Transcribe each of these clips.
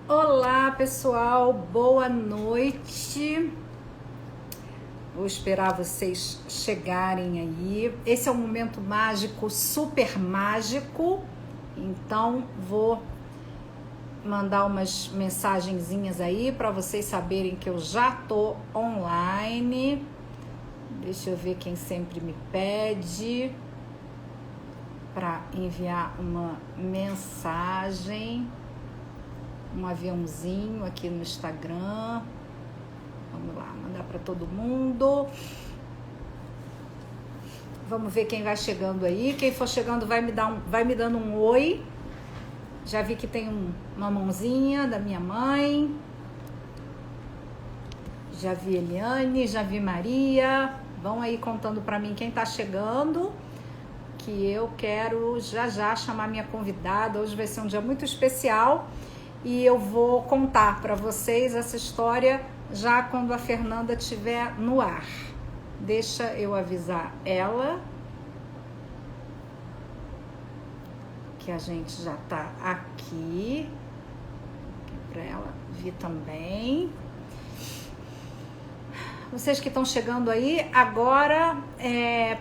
Olá, pessoal, boa noite. Vou esperar vocês chegarem aí. Esse é um momento mágico, super mágico. Então, vou mandar umas mensagenzinhas aí para vocês saberem que eu já tô online. Deixa eu ver quem sempre me pede para enviar uma mensagem. Um aviãozinho aqui no Instagram. Vamos lá, mandar para todo mundo. Vamos ver quem vai chegando aí. Quem for chegando vai me dando um oi. Já vi que tem uma mãozinha da minha mãe. Já vi Eliane, já vi Maria. Vão aí contando para mim quem tá chegando, que eu quero já chamar minha convidada. Hoje vai ser um dia muito especial. E eu vou contar para vocês essa história já quando a Fernanda estiver no ar. Deixa eu avisar ela que a gente já está aqui para ela vir também. Vocês que estão chegando aí, agora,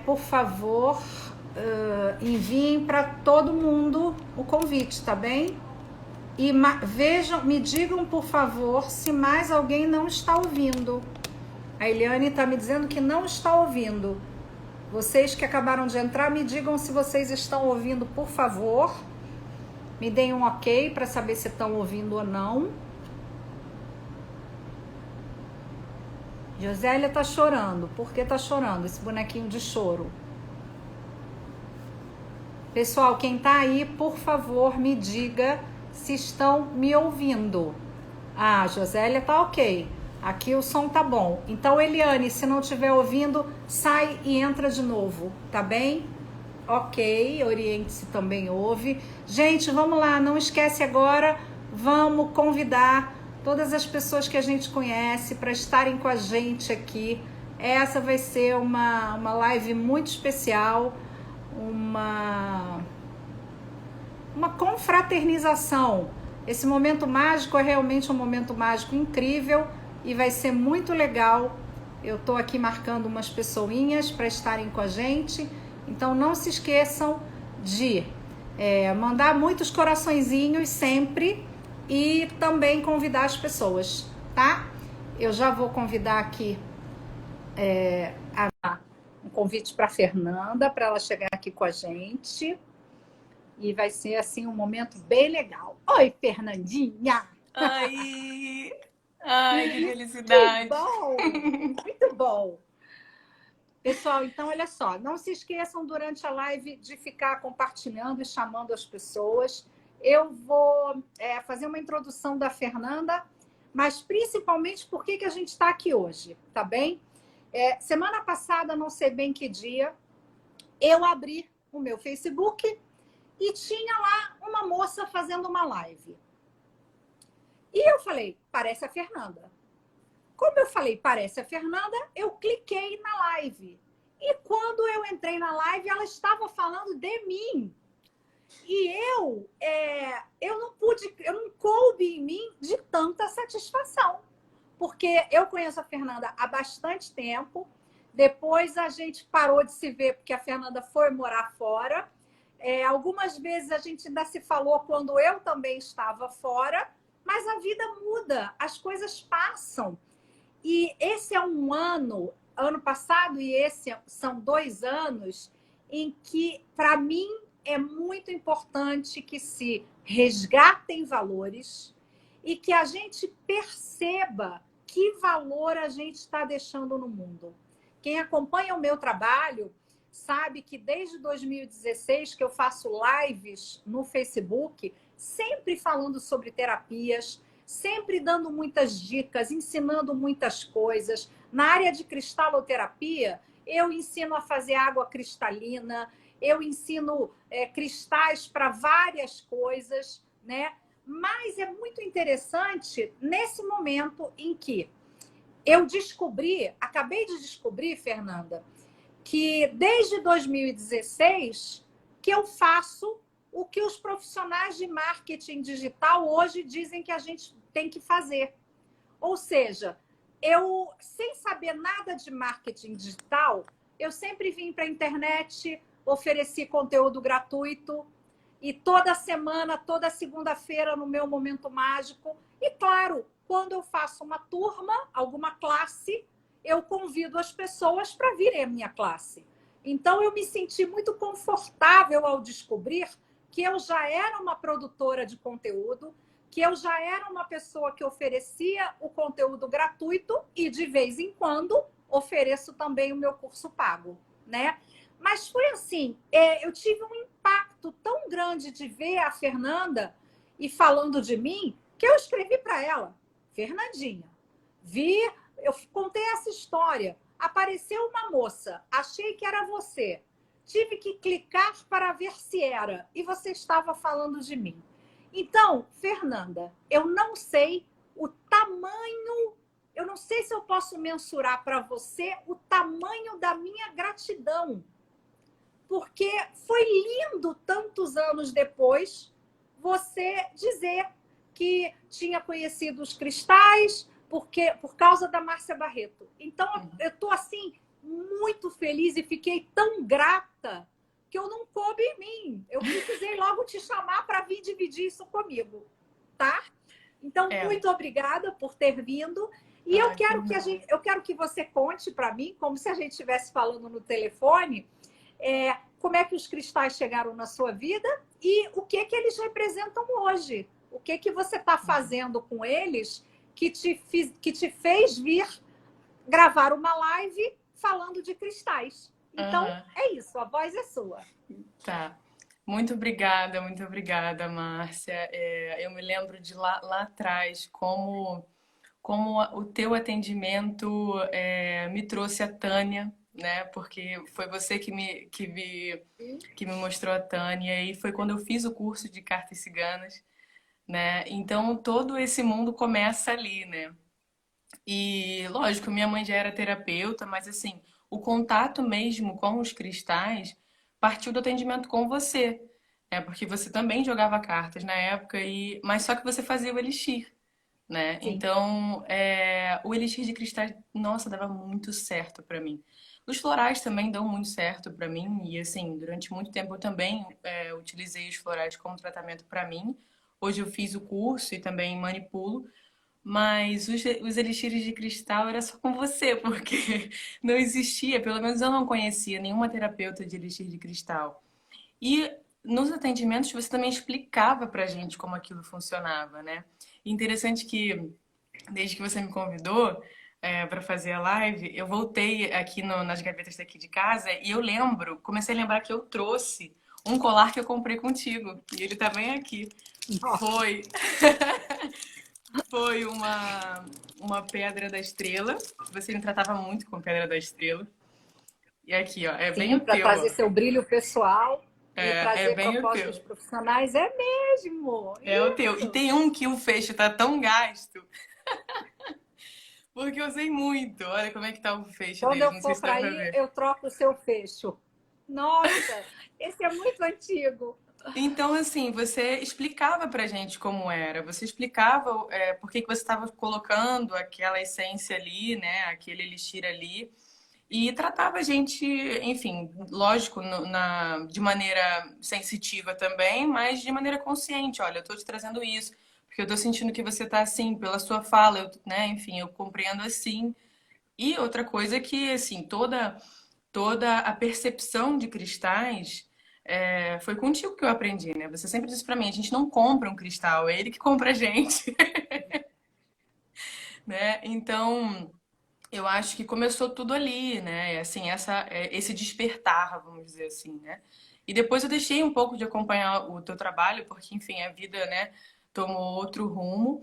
por favor, enviem para todo mundo o convite, tá bem? E vejam, me digam, por favor, se mais alguém não está ouvindo. A Eliane está me dizendo que não está ouvindo. Vocês que acabaram de entrar, me digam se vocês estão ouvindo, por favor. Me deem um ok para saber se estão ouvindo ou não. Josélia está chorando. Por que está chorando? Esse bonequinho de choro. Pessoal, quem está aí, por favor, me diga se estão me ouvindo. Ah, Josélia tá ok. Aqui o som tá bom. Então, Eliane, se não estiver ouvindo, sai e entra de novo, tá bem? Ok, Oriente-se também ouve. Gente, vamos lá, não esquece agora, vamos convidar todas as pessoas que a gente conhece para estarem com a gente aqui. Essa vai ser uma live muito especial, uma confraternização. Esse momento mágico é realmente um momento mágico incrível e vai ser muito legal. Eu tô aqui marcando umas pessoinhas para estarem com a gente. Então não se esqueçam de mandar muitos coraçõezinhos sempre e também convidar as pessoas, tá? Eu já vou convidar aqui um convite para Fernanda, para ela chegar aqui com a gente. E vai ser, assim, um momento bem legal. Oi, Fernandinha! Ai, ai, que felicidade. Bom, muito bom. Pessoal, então, olha só, não se esqueçam durante a live de ficar compartilhando e chamando as pessoas. Eu vou fazer uma introdução da Fernanda, mas principalmente por que a gente está aqui hoje, tá bem? Semana passada, não sei bem que dia, eu abri o meu Facebook e tinha lá uma moça fazendo uma live. E eu falei, parece a Fernanda. Como eu falei, parece a Fernanda, eu cliquei na live. E quando eu entrei na live, ela estava falando de mim. E eu não coube em mim de tanta satisfação. Porque eu conheço a Fernanda há bastante tempo. Depois a gente parou de se ver porque a Fernanda foi morar fora. Algumas vezes a gente ainda se falou quando eu também estava fora, mas a vida muda, as coisas passam. E esse é um ano passado e esse são 2 anos em que, para mim, é muito importante que se resgatem valores e que a gente perceba que valor a gente está deixando no mundo. Quem acompanha o meu trabalho sabe que desde 2016 que eu faço lives no Facebook, sempre falando sobre terapias, sempre dando muitas dicas, ensinando muitas coisas. Na área de cristaloterapia, eu ensino a fazer água cristalina, eu ensino cristais para várias coisas, né? Mas é muito interessante nesse momento em que eu acabei de descobrir, Fernanda, que desde 2016 que eu faço o que os profissionais de marketing digital hoje dizem que a gente tem que fazer. Ou seja, eu, sem saber nada de marketing digital, eu sempre vim para a internet, ofereci conteúdo gratuito, e toda semana, toda segunda-feira, no meu Momento Mágico. E, claro, quando eu faço uma turma, alguma classe, eu convido as pessoas para virem à minha classe. Então, eu me senti muito confortável ao descobrir que eu já era uma produtora de conteúdo, que eu já era uma pessoa que oferecia o conteúdo gratuito e, de vez em quando, ofereço também o meu curso pago, né? Mas foi assim, eu tive um impacto tão grande de ver a Fernanda e falando de mim, que eu escrevi para ela, Fernandinha, eu contei essa história, apareceu uma moça, achei que era você, tive que clicar para ver se era, e você estava falando de mim. Então, Fernanda, eu não sei o tamanho, eu não sei se eu posso mensurar para você o tamanho da minha gratidão, porque foi lindo tantos anos depois você dizer que tinha conhecido os cristais por causa da Márcia Barreto. Então, eu estou assim muito feliz e fiquei tão grata que eu não coube em mim. Eu precisei logo te chamar para vir dividir isso comigo, tá? Então, muito obrigada por ter vindo. E eu quero que você conte para mim, como se a gente estivesse falando no telefone, como é que os cristais chegaram na sua vida e o que eles representam hoje. O que você está fazendo com eles que te fez vir gravar uma live falando de cristais. Então, é isso, a voz é sua. Tá. Muito obrigada, Márcia. Eu me lembro de lá atrás como o teu atendimento me trouxe a Tânia, né? Porque foi você que me mostrou a Tânia e foi quando eu fiz o curso de cartas ciganas, né? Então todo esse mundo começa ali, né? E lógico, minha mãe já era terapeuta, mas assim, o contato mesmo com os cristais partiu do atendimento com você, né? Porque você também jogava cartas na época mas só que você fazia o elixir, né? Sim. Então, o elixir de cristais, nossa, dava muito certo pra mim. Os florais também dão muito certo pra mim e assim, durante muito tempo eu também utilizei os florais como tratamento pra mim. Hoje eu fiz o curso e também manipulo, mas os elixires de cristal era só com você, porque não existia, pelo menos eu não conhecia nenhuma terapeuta de elixir de cristal. E nos atendimentos você também explicava pra gente como aquilo funcionava, né? E interessante que desde que você me convidou para fazer a live, eu voltei aqui nas gavetas daqui de casa e comecei a lembrar que eu trouxe um colar que eu comprei contigo. E ele tá bem aqui. Foi, foi uma pedra da estrela. Você me tratava muito com pedra da estrela. E aqui, ó, é bem Sim, o para teu, ó. trazer seu brilho pessoal e É trazer bem o teu. propósitos profissionais. É mesmo, É o teu. E isso. tem um que o fecho tá tão gasto, porque eu usei muito. Olha como é que tá o fecho Quando dele. eu Não sei for se dá para pra aí, ver. eu troco o seu fecho. Nossa, esse é muito antigo. Então, assim, você explicava pra gente como era. Você explicava por que que você estava colocando aquela essência ali, né? Aquele elixir ali. E tratava a gente, enfim, lógico, de maneira sensitiva também, mas de maneira consciente. Olha, eu tô te trazendo isso, porque eu tô sentindo que você tá assim, pela sua fala, né? Enfim, eu compreendo assim. E outra coisa é que, assim, toda a percepção de cristais foi contigo que eu aprendi, né? Você sempre disse pra mim, a gente não compra um cristal, é ele que compra a gente, né? Então, eu acho que começou tudo ali, né? Assim, esse despertar, vamos dizer assim, né? E depois eu deixei um pouco de acompanhar o teu trabalho, porque, enfim, a vida, né, tomou outro rumo.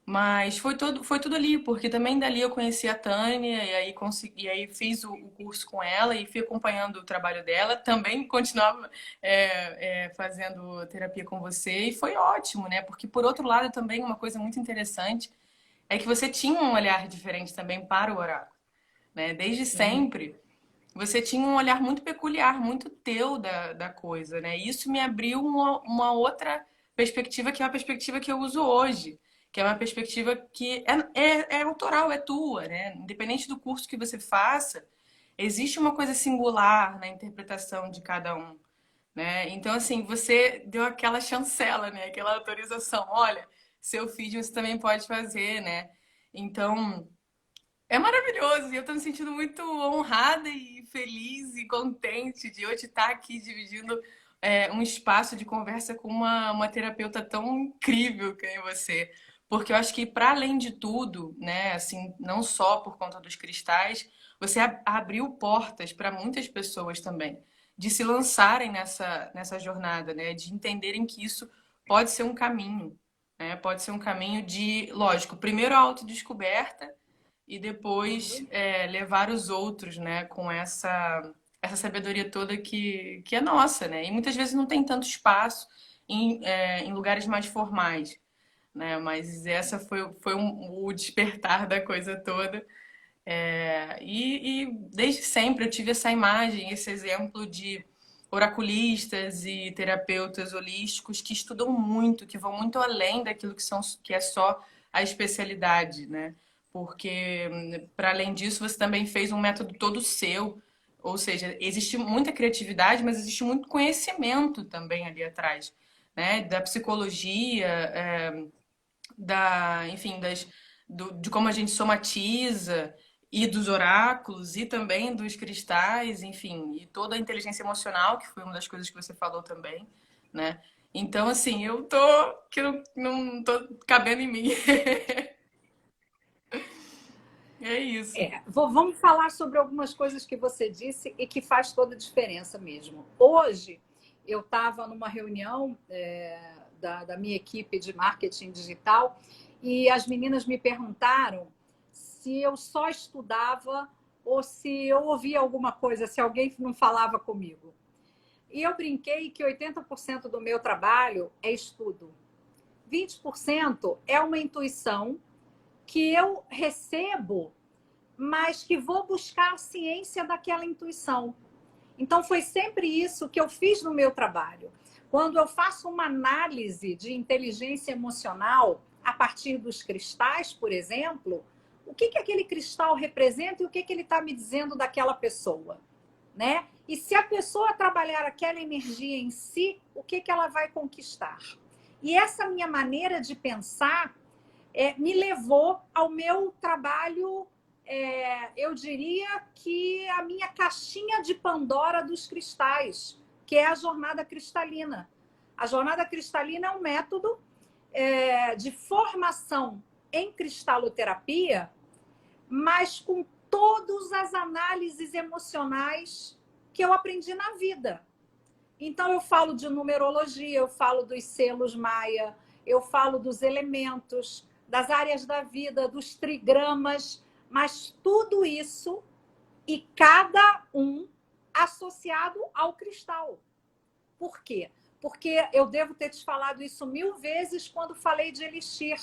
Mas foi tudo ali, porque também dali eu conheci a Tânia e aí fiz o curso com ela e fui acompanhando o trabalho dela. Também continuava fazendo terapia com você e foi ótimo, né? Porque por outro lado também uma coisa muito interessante é que você tinha um olhar diferente também para o oráculo, né? Desde Sim. sempre você tinha um olhar muito peculiar, muito teu da coisa, né? E isso me abriu uma outra perspectiva, que é uma perspectiva que eu uso hoje, que é uma perspectiva que é autoral, é tua, né? Independente do curso que você faça, existe uma coisa singular na interpretação de cada um, né? Então, assim, você deu aquela chancela, né? Aquela autorização. Olha, se eu fiz, você também pode fazer, né? Então, é maravilhoso. E eu tô me sentindo muito honrada e feliz e contente de hoje estar aqui dividindo um espaço de conversa com uma terapeuta tão incrível que é você. Porque eu acho que, para além de tudo, né, assim, não só por conta dos cristais, você abriu portas para muitas pessoas também, de se lançarem nessa jornada, né, de entenderem que isso pode ser um caminho, né, pode ser um caminho de, lógico, primeiro a autodescoberta e depois levar os outros, né, com essa sabedoria toda que é nossa, né? E muitas vezes não tem tanto espaço em lugares mais formais, né? Mas essa foi o despertar da coisa toda. E desde sempre eu tive essa imagem, esse exemplo de oraculistas e terapeutas holísticos que estudam muito, que vão muito além daquilo que é só a especialidade, né? Porque, para além disso, você também fez um método todo seu, ou seja, existe muita criatividade, mas existe muito conhecimento também ali atrás, né? Da psicologia, enfim, de como a gente somatiza e dos oráculos e também dos cristais, enfim, e toda a inteligência emocional, que foi uma das coisas que você falou também, né? Então, assim, eu tô que não tô cabendo em mim. É isso. Vamos falar sobre algumas coisas que você disse e que faz toda a diferença mesmo. Hoje, eu estava numa reunião da minha equipe de marketing digital e as meninas me perguntaram se eu só estudava ou se eu ouvia alguma coisa, se alguém não falava comigo. E eu brinquei que 80% do meu trabalho é estudo. 20% é uma intuição que eu recebo, mas que vou buscar a ciência daquela intuição. Então, foi sempre isso que eu fiz no meu trabalho. Quando eu faço uma análise de inteligência emocional a partir dos cristais, por exemplo, o que aquele cristal representa e o que ele está me dizendo daquela pessoa, né? E se a pessoa trabalhar aquela energia em si, o que ela vai conquistar? E essa minha maneira de pensar me levou ao meu trabalho, eu diria que a minha caixinha de Pandora dos cristais, que é a jornada cristalina. A jornada cristalina é um método de formação em cristaloterapia, mas com todas as análises emocionais que eu aprendi na vida. Então, eu falo de numerologia, eu falo dos selos maia, eu falo dos elementos, das áreas da vida, dos trigramas, mas tudo isso e cada um associado ao cristal. Por quê? Porque eu devo ter te falado isso 1000 vezes quando falei de elixir.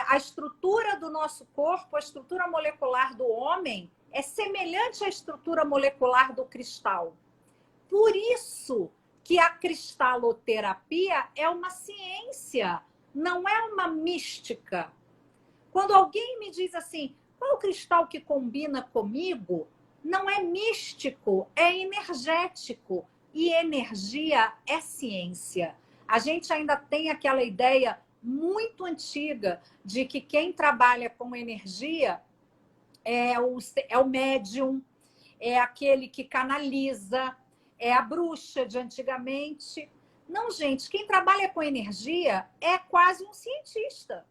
A estrutura do nosso corpo, a estrutura molecular do homem, é semelhante à estrutura molecular do cristal. Por isso que a cristaloterapia é uma ciência, não é uma mística. Quando alguém me diz assim, qual é o cristal que combina comigo? Não é místico, é energético. E energia é ciência. A gente ainda tem aquela ideia muito antiga de que quem trabalha com energia é o médium, é aquele que canaliza, é a bruxa de antigamente. Não, gente, quem trabalha com energia é quase um cientista,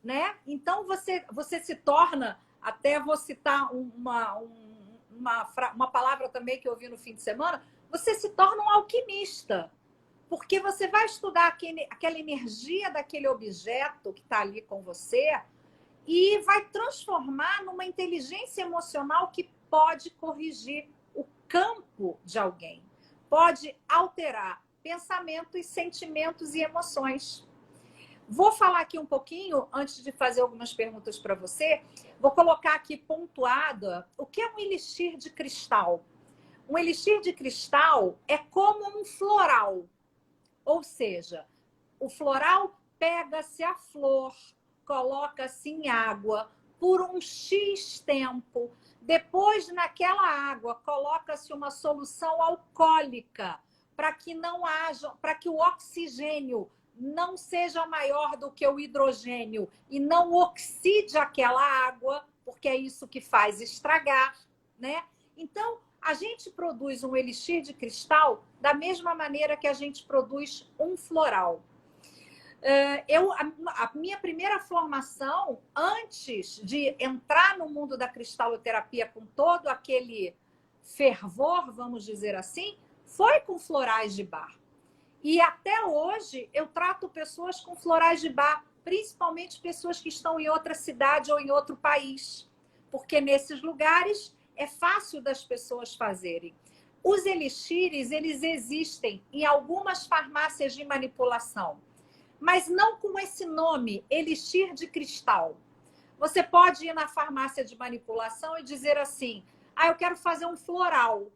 né? Então você se torna, até vou citar uma palavra também que eu ouvi no fim de semana, você se torna um alquimista, porque você vai estudar aquela energia daquele objeto que está ali com você e vai transformar numa inteligência emocional que pode corrigir o campo de alguém, pode alterar pensamentos, sentimentos e emoções. Vou falar aqui um pouquinho, antes de fazer algumas perguntas para você, vou colocar aqui pontuada o que é um elixir de cristal. Um elixir de cristal é como um floral, ou seja, o floral pega-se a flor, coloca-se em água por um X tempo. Depois, naquela água, coloca-se uma solução alcoólica para que não haja, para que o oxigênio não seja maior do que o hidrogênio e não oxide aquela água, porque é isso que faz estragar, né? Então, a gente produz um elixir de cristal da mesma maneira que a gente produz um floral. A minha primeira formação, antes de entrar no mundo da cristaloterapia com todo aquele fervor, vamos dizer assim, foi com florais de bar. E até hoje eu trato pessoas com florais de bar, principalmente pessoas que estão em outra cidade ou em outro país, porque nesses lugares é fácil das pessoas fazerem. Os elixires, eles existem em algumas farmácias de manipulação, mas não com esse nome, elixir de cristal. Você pode ir na farmácia de manipulação e dizer assim, eu quero fazer um floral.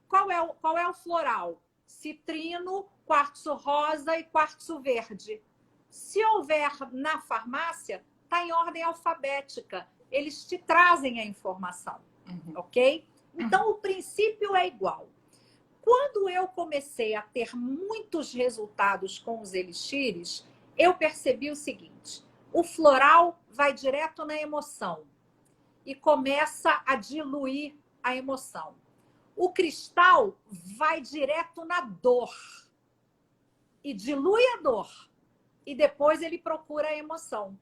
Qual é o floral? Citrino, quartzo rosa e quartzo verde. Se houver na farmácia, está em ordem alfabética. Eles te trazem a informação, ok? Então, o princípio é igual. Quando eu comecei a ter muitos resultados com os elixires, eu percebi o seguinte, o floral vai direto na emoção e começa a diluir a emoção. O cristal vai direto na dor e dilui a dor e depois ele procura a emoção.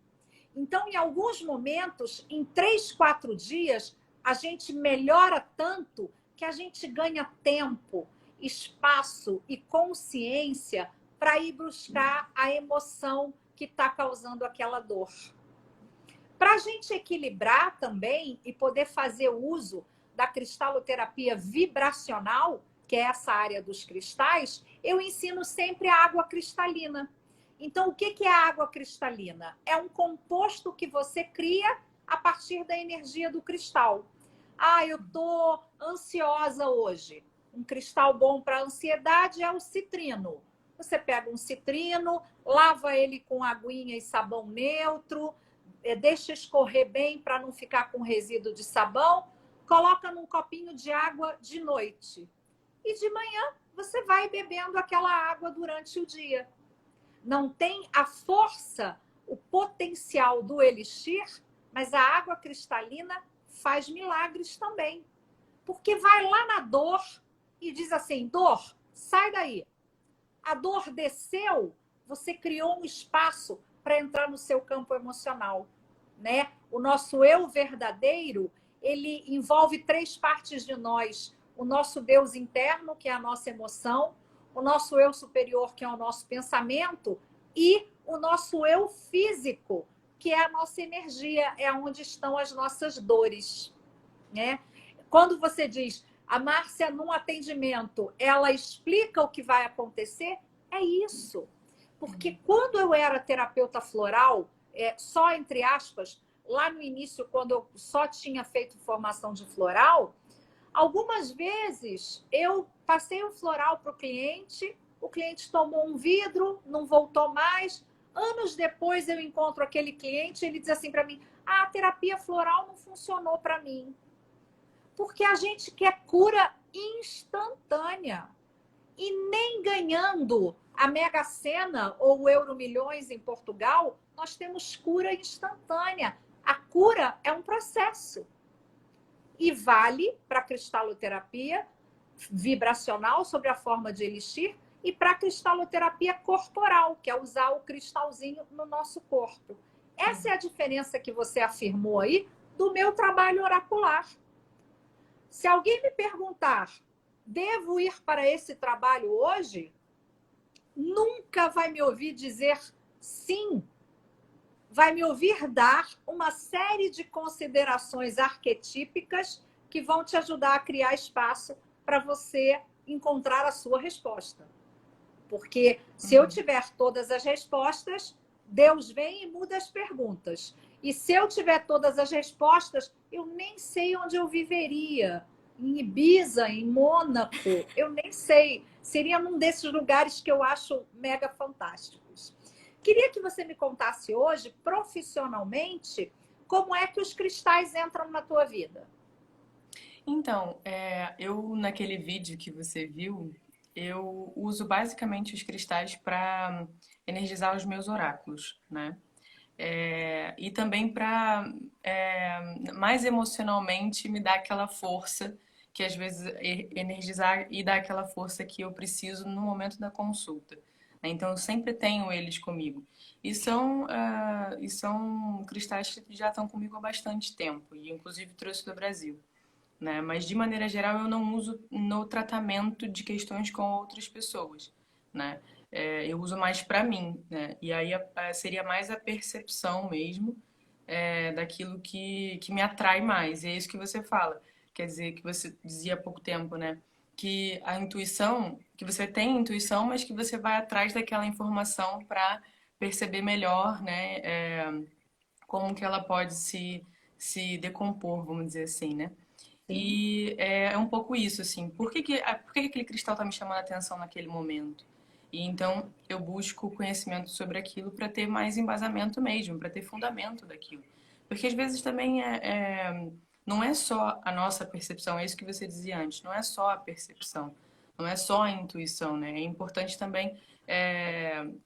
Então, em alguns momentos, em 3, 4 dias, a gente melhora tanto que a gente ganha tempo, espaço e consciência para ir buscar a emoção que está causando aquela dor. Para a gente equilibrar também e poder fazer uso da cristaloterapia vibracional, que é essa área dos cristais, eu ensino sempre a água cristalina. Então, o que é a água cristalina? É um composto que você cria a partir da energia do cristal. Eu estou ansiosa hoje. Um cristal bom para ansiedade é o citrino. Você pega um citrino, lava ele com aguinha e sabão neutro, deixa escorrer bem para não ficar com resíduo de sabão, coloca num copinho de água de noite. E de manhã você vai bebendo aquela água durante o dia. Não tem a força, o potencial do elixir, mas a água cristalina faz milagres também. Porque vai lá na dor e diz assim, dor, sai daí. A dor desceu, você criou um espaço para entrar no seu campo emocional, né? O nosso eu verdadeiro, ele envolve 3 partes de nós. O nosso Deus interno, que é a nossa emoção, o nosso eu superior, que é o nosso pensamento, e o nosso eu físico, que é a nossa energia, é onde estão as nossas dores, né? Quando você diz, a Márcia, num atendimento, ela explica o que vai acontecer, é isso. Porque quando eu era terapeuta floral, só entre aspas, lá no início, quando eu só tinha feito formação de floral, algumas vezes eu passei o floral para o cliente tomou um vidro, não voltou mais. Anos depois eu encontro aquele cliente, ele diz assim para mim, a terapia floral não funcionou para mim. Porque a gente quer cura instantânea. E nem ganhando a Mega Sena ou o Euro Milhões em Portugal, nós temos cura instantânea. A cura é um processo. E vale para a cristaloterapia vibracional, sob a forma de elixir, e para a cristaloterapia corporal, que é usar o cristalzinho no nosso corpo. Essa é a diferença que você afirmou aí do meu trabalho oracular. Se alguém me perguntar, devo ir para esse trabalho hoje? Nunca vai me ouvir dizer sim. Vai me ouvir dar uma série de considerações arquetípicas que vão te ajudar a criar espaço para você encontrar a sua resposta. Porque se eu tiver todas as respostas, Deus vem e muda as perguntas. E se eu tiver todas as respostas, eu nem sei onde eu viveria. Em Ibiza, em Mônaco, eu nem sei. Seria num desses lugares que eu acho mega fantásticos. Queria que você me contasse hoje, profissionalmente, como é que os cristais entram na tua vida. Então, eu naquele vídeo que você viu, eu uso basicamente os cristais para energizar os meus oráculos, né? E também para mais emocionalmente me dar aquela força que às vezes energizar e dar aquela força que eu preciso no momento da consulta, né? Então eu sempre tenho eles comigo. E são cristais que já estão comigo há bastante tempo, e inclusive trouxe do Brasil, né? Mas de maneira geral eu não uso no tratamento de questões com outras pessoas, né? Eu uso mais para mim, né? E aí seria mais a percepção mesmo, daquilo que me atrai mais. E é isso que você fala. Quer dizer, que você dizia há pouco tempo, né? Que a intuição, que você tem intuição, mas que você vai atrás daquela informação para perceber melhor, né? Como que ela pode se decompor, vamos dizer assim, né? Sim. E é um pouco isso, assim. Por que que aquele cristal tá me chamando a atenção naquele momento? E então eu busco conhecimento sobre aquilo para ter mais embasamento mesmo, para ter fundamento daquilo. Porque às vezes também não é só a nossa percepção, é isso que você dizia antes, não é só a percepção, não é só a intuição, né? É importante também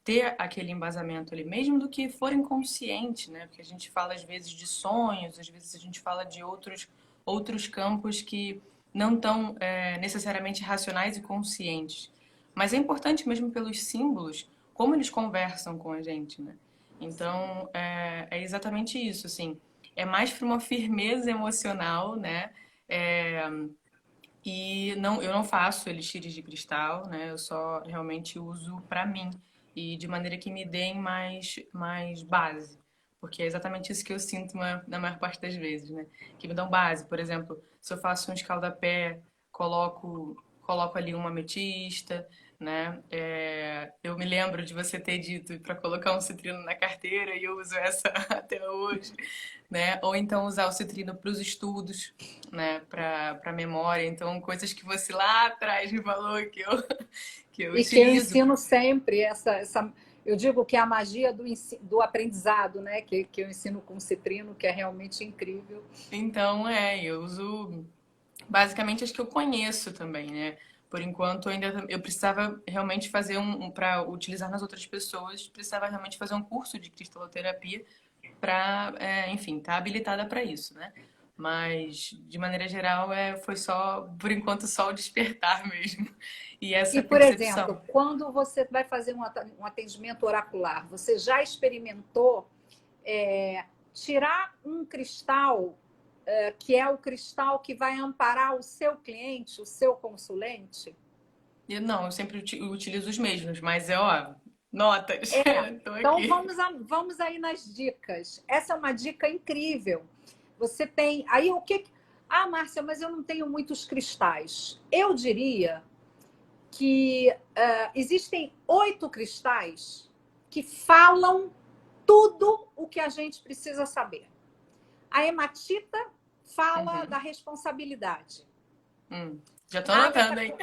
ter aquele embasamento ali, mesmo do que for inconsciente, né? Porque a gente fala às vezes de sonhos, às vezes a gente fala de outros campos que não estão necessariamente racionais e conscientes. Mas é importante mesmo pelos símbolos, como eles conversam com a gente, né? Então, é exatamente isso, assim. É mais para uma firmeza emocional, né? É, e não, eu não faço elixires de cristal, né? Eu só realmente uso para mim e de maneira que me deem mais base. Porque é exatamente isso que eu sinto na maior parte das vezes, né? Que me dão base. Por exemplo, se eu faço um escaldapé, coloco ali uma ametista, né? Eu me lembro de você ter dito para colocar um citrino na carteira e eu uso essa até hoje, né? Ou então usar o citrino para os estudos, né? Para memória. Então, coisas que você lá atrás me falou que eu E que eu utilizo. ensino sempre eu digo que é a magia do aprendizado, né? Que eu ensino com o citrino, que é realmente incrível. Então, eu uso basicamente as que eu conheço também, né? Por enquanto, ainda eu precisava realmente fazer para utilizar nas outras pessoas, precisava realmente fazer um curso de cristaloterapia para, enfim, estar habilitada para isso, né? Mas, de maneira geral, foi só, por enquanto, só o despertar mesmo. E essa E, por exemplo, percepção. quando você vai fazer um atendimento oracular, você já experimentou tirar um cristal que é o cristal que vai amparar o seu cliente, o seu consulente? Não, eu sempre utilizo os mesmos, mas ó, notas, É. estou Então aqui. vamos aí nas dicas. Essa é uma dica incrível. Você tem. Aí o que. Ah, Márcia, mas eu não tenho muitos cristais. Eu diria que existem 8 cristais que falam tudo o que a gente precisa saber. A hematita fala Uhum. da responsabilidade. Já estou A anotando, ágata. hein?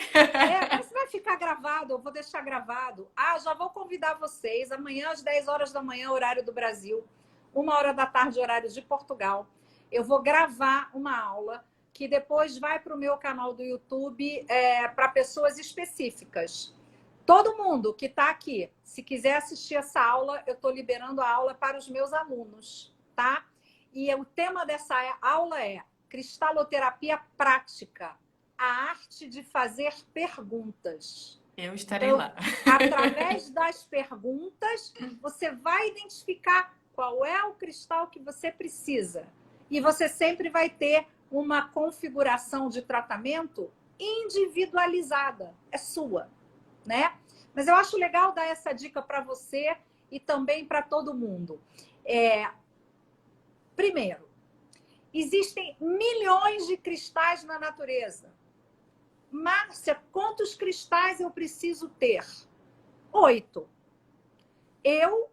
Mas vai ficar gravado, eu vou deixar gravado. Ah, já vou convidar vocês amanhã às 10 horas da manhã, horário do Brasil, 1 hora da tarde, horário de Portugal. Eu vou gravar uma aula que depois vai para o meu canal do YouTube para pessoas específicas. Todo mundo que está aqui, se quiser assistir essa aula, eu estou liberando a aula para os meus alunos, tá? E o tema dessa aula é cristaloterapia prática, a arte de fazer perguntas. Eu estarei Então, lá. através das perguntas, você vai identificar qual é o cristal que você precisa. E você sempre vai ter uma configuração de tratamento individualizada, é sua, né? Mas eu acho legal dar essa dica para você e também para todo mundo. Primeiro, existem milhões de cristais na natureza. Márcia, quantos cristais eu preciso ter? 8. Eu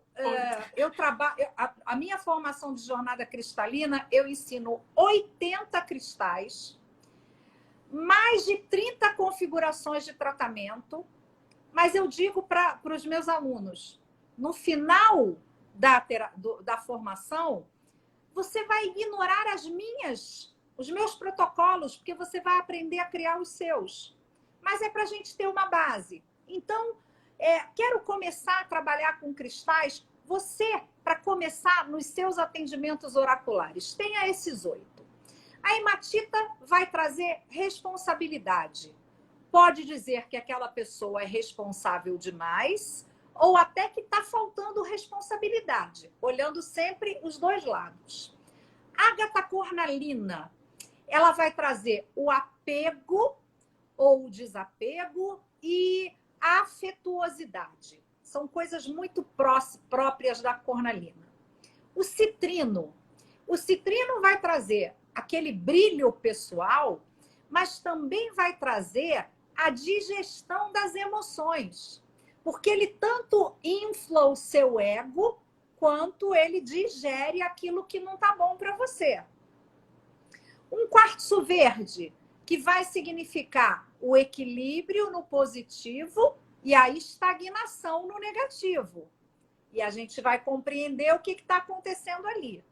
eu trabalho, a minha formação de jornada cristalina, eu ensino 80 cristais, mais de 30 configurações de tratamento, mas eu digo para os meus alunos, no final da formação, você vai ignorar os meus protocolos, porque você vai aprender a criar os seus. Mas é para a gente ter uma base. Então, quero começar a trabalhar com cristais. Você, para começar nos seus atendimentos oraculares, tenha esses 8. A hematita vai trazer responsabilidade. Pode dizer que aquela pessoa é responsável demais ou até que está faltando responsabilidade, olhando sempre os dois lados. A gata-cornalina, ela vai trazer o apego ou o desapego e a afetuosidade. São coisas muito próprias da cornalina. O citrino vai trazer aquele brilho pessoal, mas também vai trazer a digestão das emoções, porque ele tanto infla o seu ego, quanto ele digere aquilo que não está bom para você. Um quartzo verde, que vai significar o equilíbrio no positivo e a estagnação no negativo. E a gente vai compreender o que está acontecendo ali.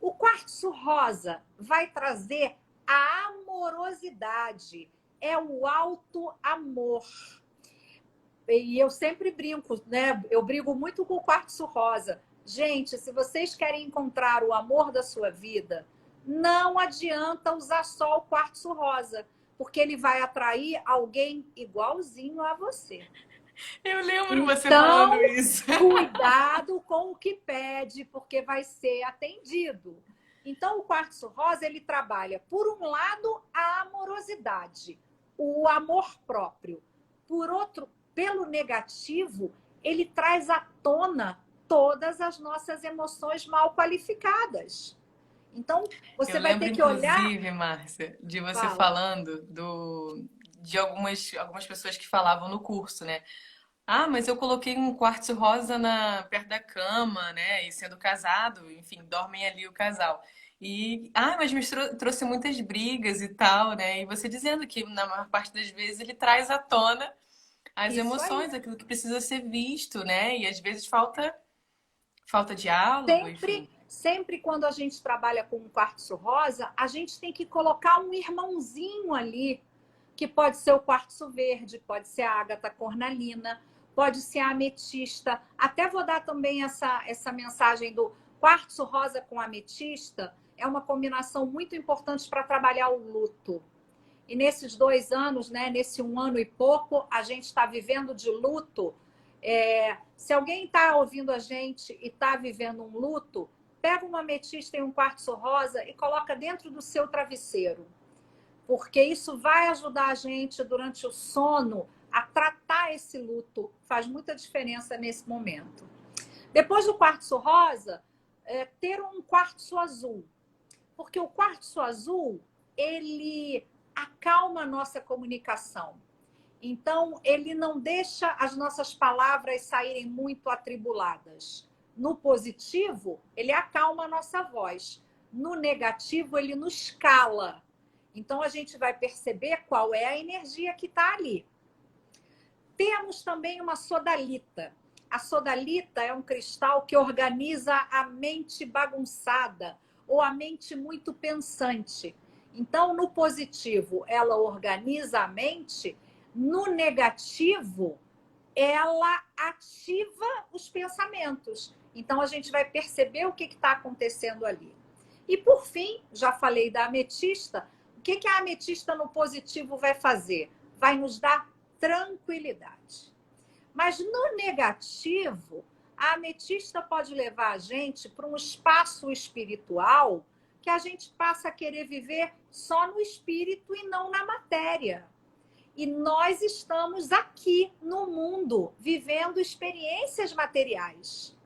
O quartzo rosa vai trazer a amorosidade, é o alto amor. E eu sempre brinco, né? Eu brigo muito com o quartzo rosa. Gente, se vocês querem encontrar o amor da sua vida, não adianta usar só o quartzo rosa, porque ele vai atrair alguém igualzinho a você. Eu lembro você falando isso. Cuidado com o que pede, porque vai ser atendido. Então, o quartzo rosa, ele trabalha, por um lado, a amorosidade, o amor próprio. Por outro, pelo negativo, ele traz à tona todas as nossas emoções mal qualificadas. Então, você vai ter que olhar... Inclusive, Márcia, de você falando de algumas pessoas que falavam no curso, né? Ah, mas eu coloquei um quartzo rosa perto da cama, né? E sendo casado, enfim, dormem ali o casal. Mas me trouxe muitas brigas e tal, né? E você dizendo que na maior parte das vezes ele traz à tona as emoções, aquilo que precisa ser visto, né? E às vezes falta diálogo, enfim. Sempre quando a gente trabalha com um quartzo rosa, a gente tem que colocar um irmãozinho ali, que pode ser o quartzo verde, pode ser a ágata cornalina, pode ser a ametista. Até vou dar também essa mensagem do quartzo rosa com ametista. É uma combinação muito importante para trabalhar o luto. E nesses 2 anos, né, nesse 1 ano e pouco, a gente está vivendo de luto. Se alguém está ouvindo a gente e está vivendo um luto, pega uma ametista e um quartzo rosa e coloca dentro do seu travesseiro. Porque isso vai ajudar a gente, durante o sono, a tratar esse luto. Faz muita diferença nesse momento. Depois do quartzo rosa, ter um quartzo azul. Porque o quartzo azul, ele acalma a nossa comunicação. Então, ele não deixa as nossas palavras saírem muito atribuladas. No positivo, ele acalma a nossa voz. No negativo, ele nos cala. Então, a gente vai perceber qual é a energia que está ali. Temos também uma sodalita. A sodalita é um cristal que organiza a mente bagunçada ou a mente muito pensante. Então, no positivo, ela organiza a mente. No negativo, ela ativa os pensamentos. Então, a gente vai perceber o que está acontecendo ali. E, por fim, já falei da ametista. O que a ametista no positivo vai fazer? Vai nos dar tranquilidade. Mas no negativo, a ametista pode levar a gente para um espaço espiritual que a gente passa a querer viver só no espírito e não na matéria. E nós estamos aqui no mundo vivendo experiências materiais.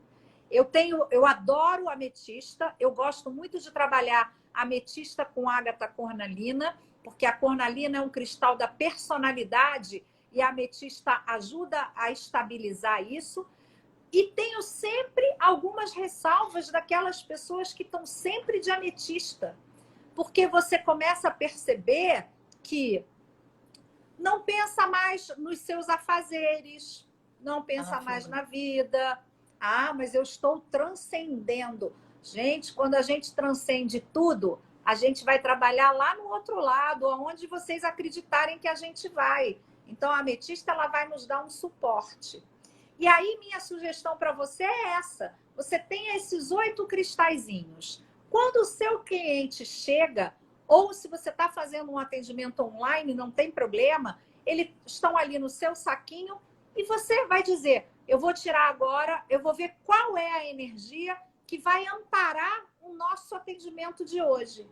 Eu adoro ametista, eu gosto muito de trabalhar ametista com ágata cornalina, porque a cornalina é um cristal da personalidade e a ametista ajuda a estabilizar isso. E tenho sempre algumas ressalvas daquelas pessoas que estão sempre de ametista, porque você começa a perceber que não pensa mais nos seus afazeres, não Ah, pensa mais flor. na vida. Ah, mas eu estou transcendendo. Gente, quando a gente transcende tudo, a gente vai trabalhar lá no outro lado, aonde vocês acreditarem que a gente vai. Então, a ametista ela vai nos dar um suporte. E aí, minha sugestão para você é essa. Você tem esses 8 cristalzinhos. Quando o seu cliente chega, ou se você está fazendo um atendimento online, não tem problema, eles estão ali no seu saquinho e você vai dizer, eu vou tirar agora, eu vou ver qual é a energia que vai amparar o nosso atendimento de hoje.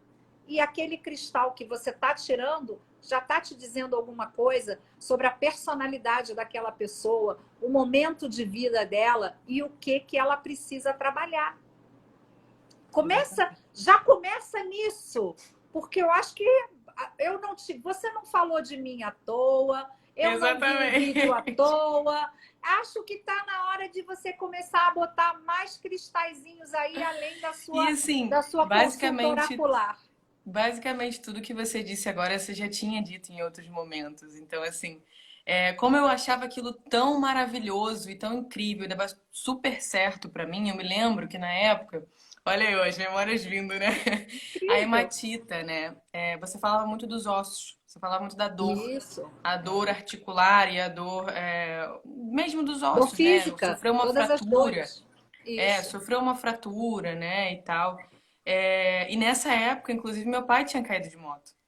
E aquele cristal que você está tirando já está te dizendo alguma coisa sobre a personalidade daquela pessoa, o momento de vida dela e o que ela precisa trabalhar. Já começa nisso, porque eu acho que eu não te, você não falou de mim à toa, eu não vi o vídeo à Exatamente. toa. Acho que está na hora de você começar a botar mais cristalzinhos aí, além E assim, da sua consulta oracular. basicamente tudo que você disse agora você já tinha dito em outros momentos. Então, assim, como eu achava aquilo tão maravilhoso e tão incrível, dava super certo pra mim, eu me lembro que na época, olha eu, as memórias vindo, né? A Incrível. hematita, né? Você falava muito dos ossos, você falava muito da dor. Isso. A dor articular e a dor mesmo dos Dor ossos, né? física, Sofreu uma todas as fratura, dores. Isso. sofreu uma fratura, né, e tal. E nessa época, inclusive, meu pai tinha caído de moto. Nossa.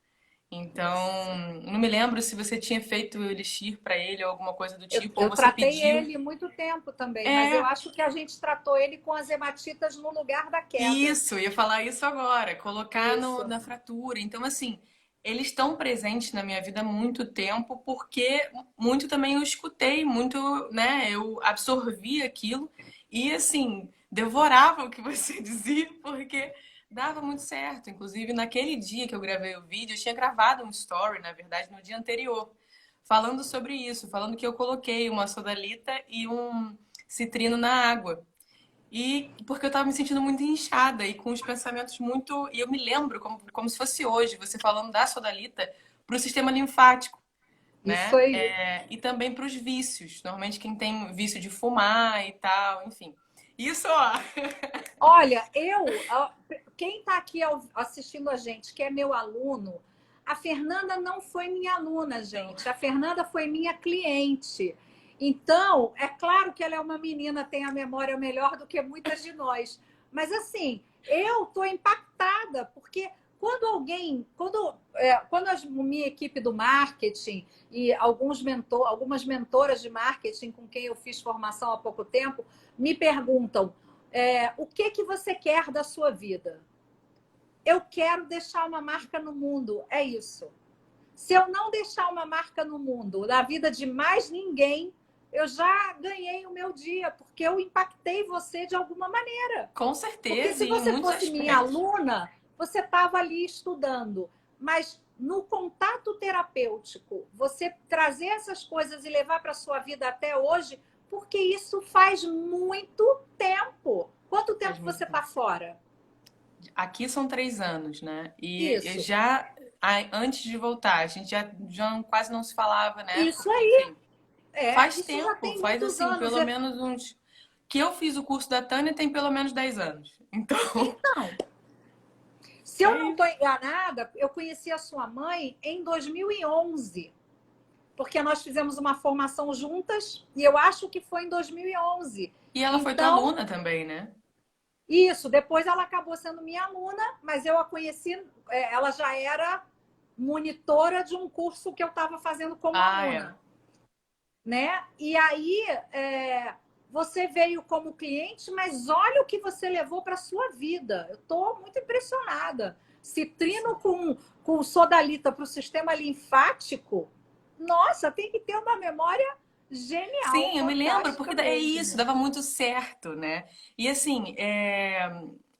Então, não me lembro se você tinha feito o elixir pra ele ou alguma coisa do Eu, tipo, ou eu você tratei pediu. ele muito tempo também, mas eu É, acho que a gente tratou ele com as hematitas no lugar da queda. isso, ia falar isso agora, colocar Isso. na fratura. Então, assim, eles estão presentes na minha vida há muito tempo, porque muito também eu escutei, muito, né? Eu absorvi aquilo e, assim, devorava o que você dizia, porque dava muito certo. Inclusive, naquele dia que eu gravei o vídeo, eu tinha gravado um story, na verdade, no dia anterior, falando sobre isso, falando que eu coloquei uma sodalita e um citrino na água. E porque eu tava me sentindo muito inchada e com os pensamentos muito. E eu me lembro, como se fosse hoje, você falando da sodalita para o sistema linfático, Isso né? aí. E também para os vícios. Normalmente quem tem vício de fumar e tal, enfim. Isso, ó. Olha, quem está aqui assistindo a gente, que é meu aluno, a Fernanda não foi minha aluna, Não. gente. A Fernanda foi minha cliente. Então, é claro que ela é uma menina, tem a memória melhor do que muitas de nós. Mas, assim, eu estou impactada, porque quando minha equipe do marketing e algumas mentoras de marketing com quem eu fiz formação há pouco tempo, me perguntam o que você quer da sua vida? Eu quero deixar uma marca no mundo, é isso. Se eu não deixar uma marca no mundo, na vida de mais ninguém, eu já ganhei o meu dia, porque eu impactei você de alguma maneira. Com Porque certeza, se e em você muitos fosse minha aspectos. aluna, você estava ali estudando, mas no contato terapêutico, você trazer essas coisas e levar para a sua vida até hoje, porque isso faz muito tempo. Quanto Faz tempo muito você tempo. está fora? Aqui são 3 anos, né? E eu Isso. já, antes de voltar, a gente já quase não se falava, né? Isso Porque, aí. enfim. Faz Isso já tempo, tem faz muitos assim, anos. pelo menos uns. Que eu fiz o curso da Tânia tem pelo menos 10 anos. Então, Então, se eu é não estou isso. enganada, eu conheci a sua mãe em 2011, porque nós fizemos uma formação juntas e eu acho que foi em 2011. E ela foi tua Então, aluna também, né? isso, depois ela acabou sendo minha aluna, mas eu a conheci, ela já era monitora de um curso que eu estava fazendo como Ah, é. aluna, né? E aí você veio como cliente, mas olha o que você levou para a sua vida. Eu estou muito impressionada. Citrino com sodalita para o sistema linfático, nossa, tem que ter uma memória genial, Sim, eu me lembro, fantástica porque é isso, mesmo. dava muito certo, né? E assim,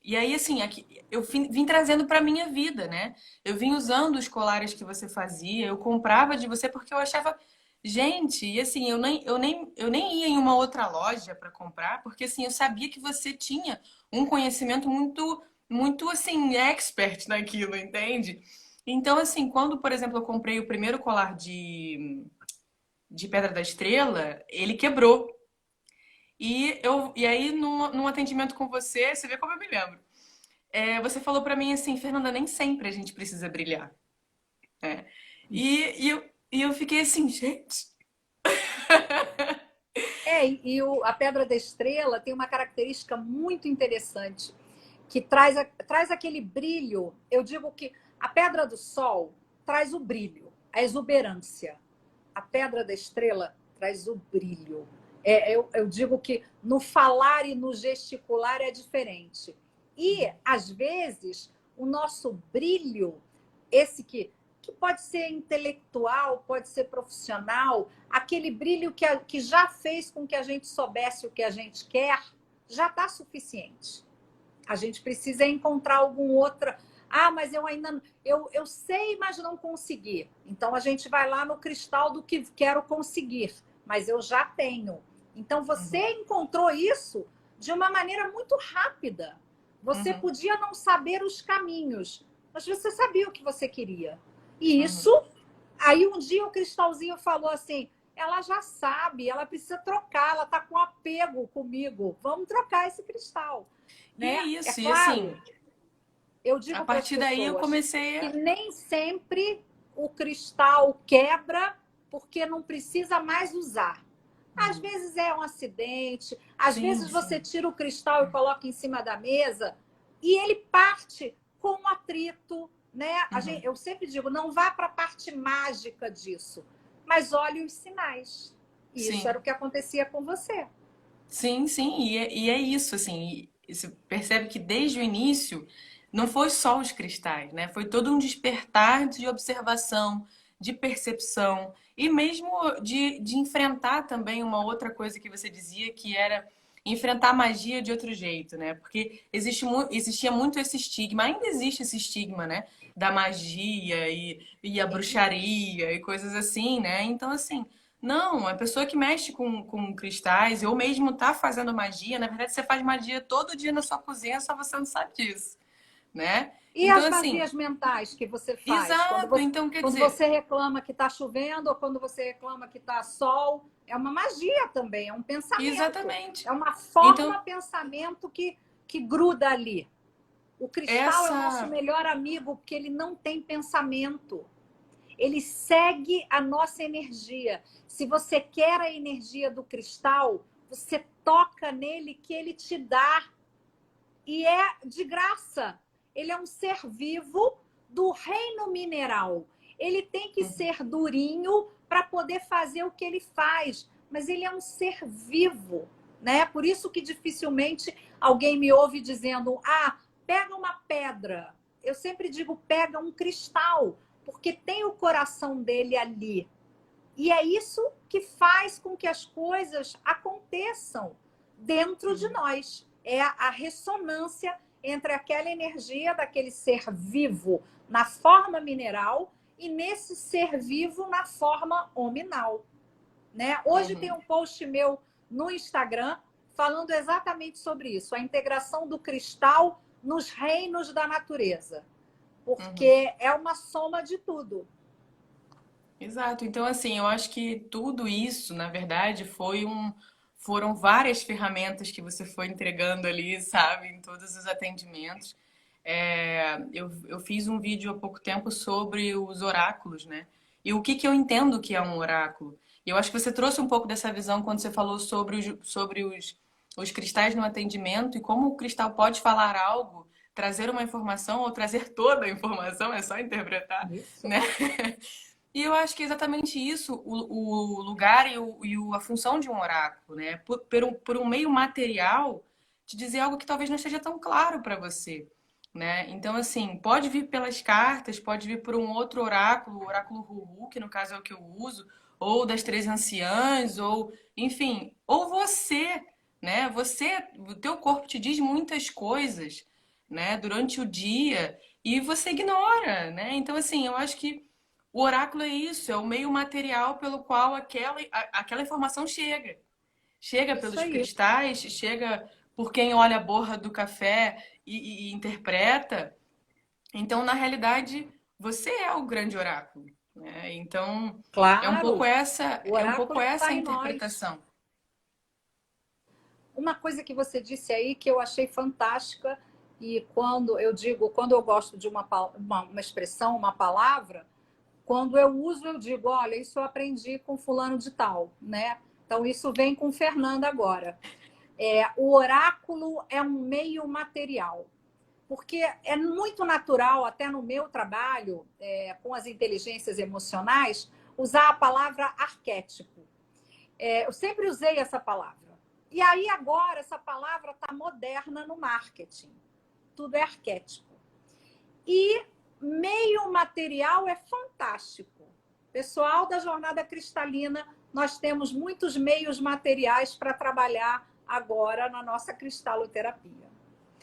e aí assim, aqui, eu vim trazendo pra minha vida, né? Eu vim usando os colares que você fazia, eu comprava de você porque eu achava Gente, e assim, eu nem ia em uma outra loja para comprar, porque assim, eu sabia que você tinha um conhecimento muito assim, expert naquilo, entende? Então, assim, quando, por exemplo, eu comprei o primeiro colar de Pedra da Estrela, ele quebrou. E aí, num atendimento com você, você vê como eu me lembro. Você falou pra mim assim, Fernanda, nem sempre a gente precisa brilhar. Né? E eu fiquei assim, gente. A Pedra da Estrela tem uma característica muito interessante, que traz aquele brilho. Eu digo que a Pedra do Sol traz o brilho, a exuberância. A Pedra da Estrela traz o brilho. Eu digo que no falar e no gesticular é diferente. E, às vezes, o nosso brilho, esse que pode ser intelectual, pode ser profissional, aquele brilho que já fez com que a gente soubesse o que a gente quer, já está suficiente. A gente precisa encontrar algum outro. Ah, mas eu ainda eu sei, mas não consegui. Então a gente vai lá no cristal do que quero conseguir, mas eu já tenho. Então você encontrou isso de uma maneira muito rápida. Você Uhum, podia não saber os caminhos, mas você sabia o que você queria. E uhum, isso, aí um dia o cristalzinho falou assim: ela já sabe, ela precisa trocar, ela está com apego comigo. Vamos trocar esse cristal, e é né? É isso, e assim, claro, eu a digo para as partir daí eu pessoas comecei que a. nem sempre o cristal quebra porque não precisa mais usar. Às Uhum. vezes é um acidente, às Sim, vezes você sim. tira o cristal e coloca em cima da mesa e ele parte com um atrito, né? Uhum. Eu sempre digo, não vá para a parte mágica disso, mas olhe os sinais. E isso era Sim. o que acontecia com você. Sim, sim, e é isso, assim, e você percebe que desde o início não foi só os cristais, né? Foi todo um despertar de observação, de percepção e mesmo de enfrentar também uma outra coisa que você dizia que era enfrentar a magia de outro jeito, né? Porque existia muito esse estigma, ainda existe esse estigma, né? Da magia e a bruxaria e coisas assim, né? Então, assim, não, a pessoa que mexe com cristais, ou mesmo tá fazendo magia, na verdade você faz magia todo dia na sua cozinha, só você não sabe disso, né? E Então, as assim, magias mentais que você faz? exato, então quer Quando dizer, você reclama que está chovendo ou quando você reclama que está sol, é uma magia também, é um pensamento. exatamente. É uma Então, forma pensamento que gruda ali. O cristal é o nosso essa. melhor amigo porque ele não tem pensamento. Ele segue a nossa energia. Se você quer a energia do cristal, você toca nele que ele te dá e é de graça. Ele é um ser vivo do reino mineral. Ele tem que Uhum, ser durinho para poder fazer o que ele faz, mas ele é um ser vivo, né? Por isso que dificilmente alguém me ouve dizendo: "Ah, pega uma pedra". Eu sempre digo: "Pega um cristal", porque tem o coração dele ali. E é isso que faz com que as coisas aconteçam dentro de uhum, nós. É a ressonância entre aquela energia daquele ser vivo na forma mineral e nesse ser vivo na forma hominal, né? Hoje tem uhum, um post meu no Instagram falando exatamente sobre isso, a integração do cristal nos reinos da natureza, uhum. porque é uma soma de tudo. Exato. Então, assim, eu acho que tudo isso, na verdade, foram várias ferramentas que você foi entregando ali, sabe, em todos os atendimentos. Eu fiz um vídeo há pouco tempo sobre os oráculos, né? E o que que eu entendo que é um oráculo. E eu acho que você trouxe um pouco dessa visão quando você falou sobre os cristais no atendimento e como o cristal pode falar algo, trazer uma informação ou trazer toda a informação, é só interpretar, Isso. né? E eu acho que é exatamente isso o lugar a função de um oráculo, né? Por um meio material, te dizer algo que talvez não esteja tão claro para você, né? Então, assim, pode vir pelas cartas, pode vir por um outro oráculo, o oráculo Huhu, que no caso é o que eu uso, ou das três anciãs, ou, enfim, ou você, né? O teu corpo te diz muitas coisas, né? Durante o dia e você ignora, né? Então, assim, eu acho que o oráculo é isso, é o meio material pelo qual aquela informação chega. Chega Isso pelos aí. cristais, chega por quem olha a borra do café e interpreta. Então, na realidade, você é o grande oráculo, né? Então, Claro, o é um pouco oráculo essa está a em nós. interpretação. Uma coisa que você disse aí que eu achei fantástica, e quando eu digo, quando eu gosto de uma expressão, uma palavra, quando eu uso, eu digo, olha, isso eu aprendi com fulano de tal, né? Então, isso vem com Fernanda agora. O oráculo é um meio material, porque é muito natural, até no meu trabalho, com as inteligências emocionais, usar a palavra arquétipo. Eu sempre usei essa palavra. E aí, agora, essa palavra está moderna no marketing. Tudo é arquétipo. E meio material é fantástico. Pessoal da Jornada Cristalina, nós temos muitos meios materiais para trabalhar agora na nossa cristaloterapia.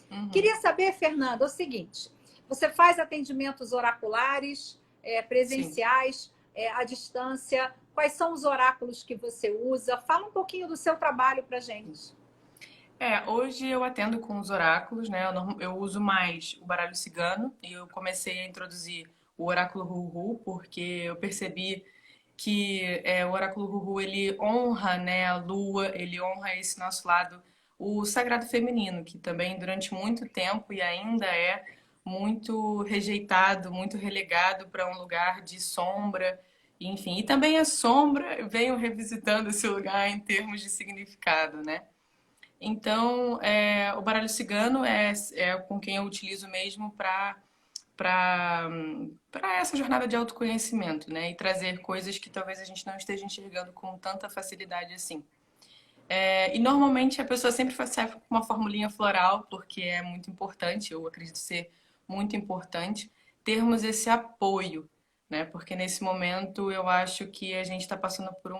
Uhum. Queria saber, Fernanda, o seguinte: você faz atendimentos oraculares, Sim. presenciais, à distância? Quais são os oráculos que você usa? Fala um pouquinho do seu trabalho para a gente. Hoje eu atendo com os oráculos, né? Eu uso mais o baralho cigano e eu comecei a introduzir o oráculo Huhu porque eu percebi que o oráculo Huhu ele honra, né, a lua, ele honra esse nosso lado, o sagrado feminino, que também durante muito tempo e ainda é muito rejeitado, muito relegado para um lugar de sombra, enfim. E também a sombra veio revisitando esse lugar em termos de significado, né? Então, o baralho cigano é com quem eu utilizo mesmo para essa jornada de autoconhecimento, né? E trazer coisas que talvez a gente não esteja enxergando com tanta facilidade assim. E normalmente a pessoa sempre serve com uma formulinha floral, porque é muito importante, eu acredito ser muito importante, termos esse apoio, né? Porque nesse momento eu acho que a gente está passando por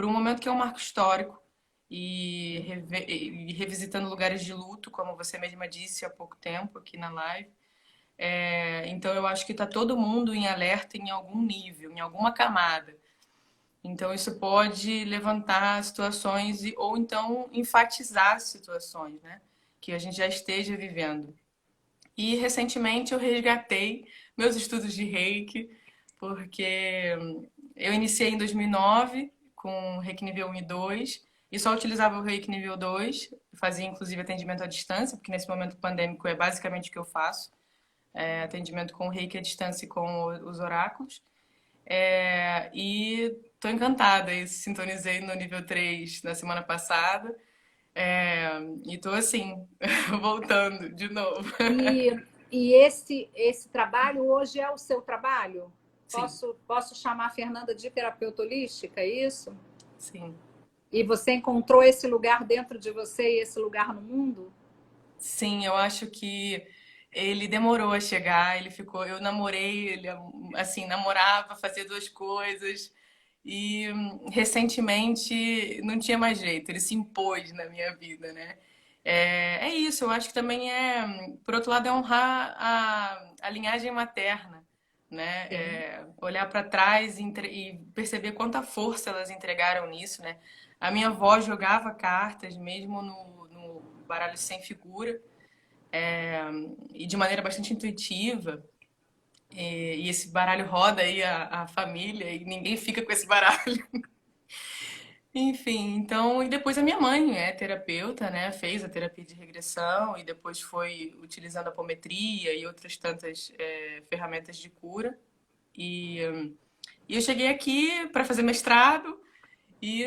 um momento que é um marco histórico e revisitando lugares de luto, como você mesma disse há pouco tempo aqui na live. Então eu acho que está todo mundo em alerta em algum nível, em alguma camada. Então isso pode levantar situações ou então enfatizar situações, né? Que a gente já esteja vivendo. E recentemente eu resgatei meus estudos de Reiki, porque eu iniciei em 2009 com Reiki nível 1 e 2 e só utilizava o Reiki nível 2, fazia inclusive atendimento à distância, porque nesse momento pandêmico é basicamente o que eu faço, atendimento com Reiki à distância e com os oráculos. E tô encantada, e sintonizei no nível 3 na semana passada. E tô assim, voltando de novo. E, e esse trabalho hoje é o seu trabalho? Sim, Posso chamar a Fernanda de terapeuta holística, é isso? sim. E você encontrou esse lugar dentro de você e esse lugar no mundo? Sim, eu acho que ele demorou a chegar, ele ficou, eu namorei, ele assim, namorava, fazia duas coisas e recentemente não tinha mais jeito, ele se impôs na minha vida, né? É isso, eu acho que também por outro lado, é honrar a linhagem materna, né? Sim. Olhar para trás e perceber quanta força elas entregaram nisso, né? A minha avó jogava cartas mesmo no baralho sem figura e de maneira bastante intuitiva. E esse baralho roda aí a família e ninguém fica com esse baralho. Enfim, então, e depois a minha mãe é terapeuta, né? Fez a terapia de regressão e depois foi utilizando a apometria e outras tantas ferramentas de cura. E, e eu cheguei aqui para fazer mestrado e,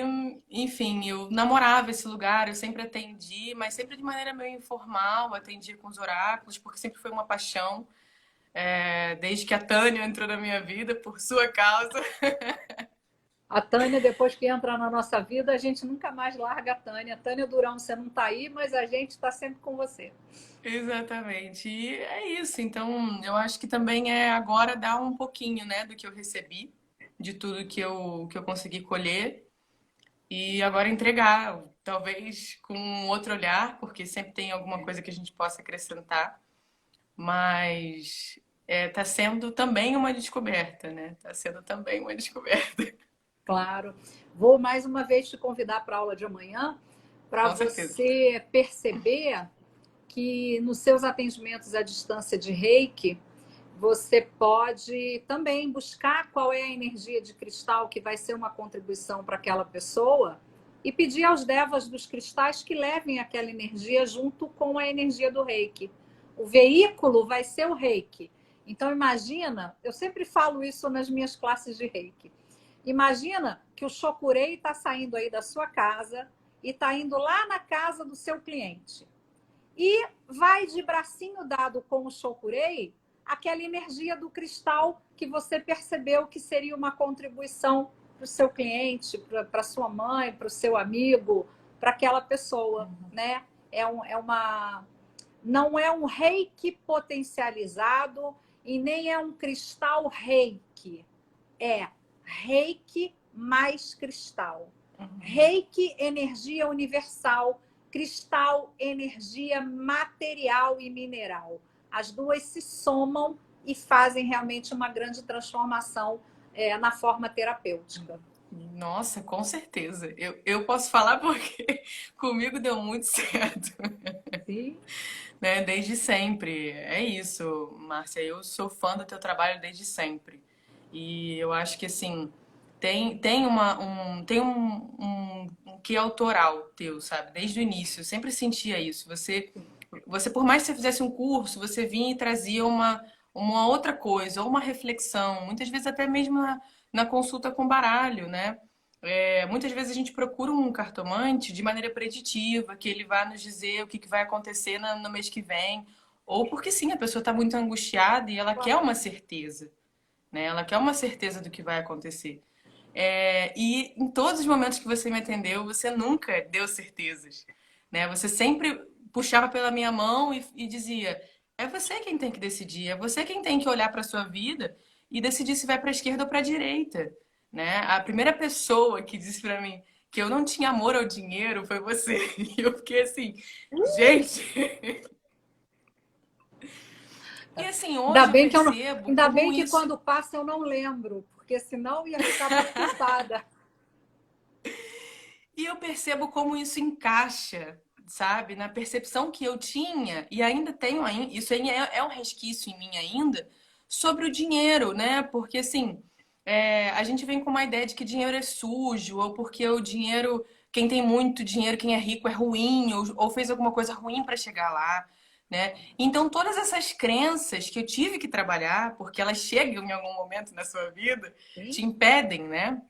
enfim, eu namorava esse lugar, eu sempre atendi, mas sempre de maneira meio informal, atendia com os oráculos, porque sempre foi uma paixão, desde que a Tânia entrou na minha vida por sua causa. A Tânia, depois que entra na nossa vida, a gente nunca mais larga a Tânia. Tânia Durão, você não está aí, mas a gente está sempre com você. Exatamente. E é isso. Então, eu acho que também é agora dar um pouquinho, né, do que eu recebi, de tudo que eu consegui colher, e agora entregar, talvez com um outro olhar, porque sempre tem alguma coisa que a gente possa acrescentar, mas tá sendo também uma descoberta, né? Tá sendo também uma descoberta. Claro. Vou mais uma vez te convidar para a aula de amanhã para Com certeza. você perceber que nos seus atendimentos à distância de Reiki, você pode também buscar qual é a energia de cristal que vai ser uma contribuição para aquela pessoa e pedir aos devas dos cristais que levem aquela energia junto com a energia do Reiki. O veículo vai ser o Reiki. Então, imagina, eu sempre falo isso nas minhas classes de Reiki. Imagina que o Chokurei está saindo aí da sua casa e está indo lá na casa do seu cliente. E vai de bracinho dado com o Chokurei aquela energia do cristal que você percebeu que seria uma contribuição para o seu cliente, para sua mãe, para o seu amigo, para aquela pessoa, né? Não é um reiki potencializado e nem é um cristal reiki. É reiki mais cristal. Reiki, energia universal. Cristal, energia material e mineral. As duas se somam e fazem realmente uma grande transformação na forma terapêutica. Nossa, com certeza. Eu posso falar porque comigo deu muito certo, Sim. né? Desde sempre. É isso, Márcia. Eu sou fã do teu trabalho desde sempre. E eu acho que, assim, tem um quê autoral teu, sabe? Desde o início. Eu sempre sentia isso. Você, por mais que você fizesse um curso, você vinha e trazia uma outra coisa, ou uma reflexão. Muitas vezes até mesmo na consulta com baralho, né? Muitas vezes a gente procura um cartomante de maneira preditiva, que ele vai nos dizer o que vai acontecer no mês que vem. Ou porque sim, a pessoa está muito angustiada e ela quer uma certeza, né? Ela quer uma certeza do que vai acontecer. E em todos os momentos que você me atendeu, você nunca deu certezas, né? Você sempre puxava pela minha mão e dizia: é você quem tem que decidir, é você quem tem que olhar para a sua vida e decidir se vai para a esquerda ou para a direita, né? A primeira pessoa que disse para mim que eu não tinha amor ao dinheiro foi você. E eu fiquei assim, gente. E assim, Ainda hoje eu bem que, percebo ainda bem como que isso. quando passa eu não lembro, porque senão ia ficar preocupada. E eu percebo como isso encaixa, sabe, na percepção que eu tinha e ainda tenho, isso aí é um resquício em mim ainda, sobre o dinheiro, né? Porque assim, a gente vem com uma ideia de que dinheiro é sujo, ou porque o dinheiro, quem tem muito dinheiro, quem é rico é ruim, ou fez alguma coisa ruim para chegar lá. Né? Então, todas essas crenças que eu tive que trabalhar, porque elas chegam em algum momento na sua vida, te Sim. impedem, né?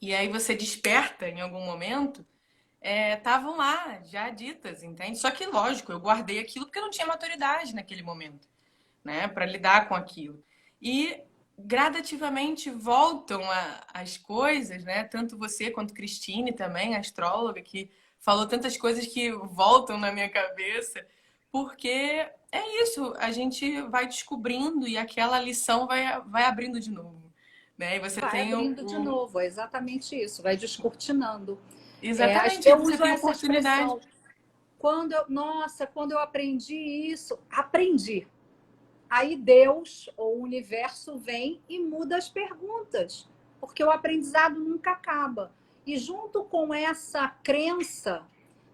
E aí você desperta em algum momento, estavam lá já ditas, entende? Só que, lógico, eu guardei aquilo porque eu não tinha maturidade naquele momento, né, para lidar com aquilo. E gradativamente voltam as coisas, né? Tanto você quanto Cristine também, a astróloga, que falou tantas coisas que voltam na minha cabeça, porque é isso, a gente vai descobrindo e aquela lição vai abrindo de novo. Né? E você Vai tem abrindo de novo, é exatamente isso, vai descortinando. exatamente, Eu você uso tem essa oportunidade. expressão. Quando eu aprendi isso, aprendi. Aí Deus ou o universo vem e muda as perguntas, porque o aprendizado nunca acaba. E junto com essa crença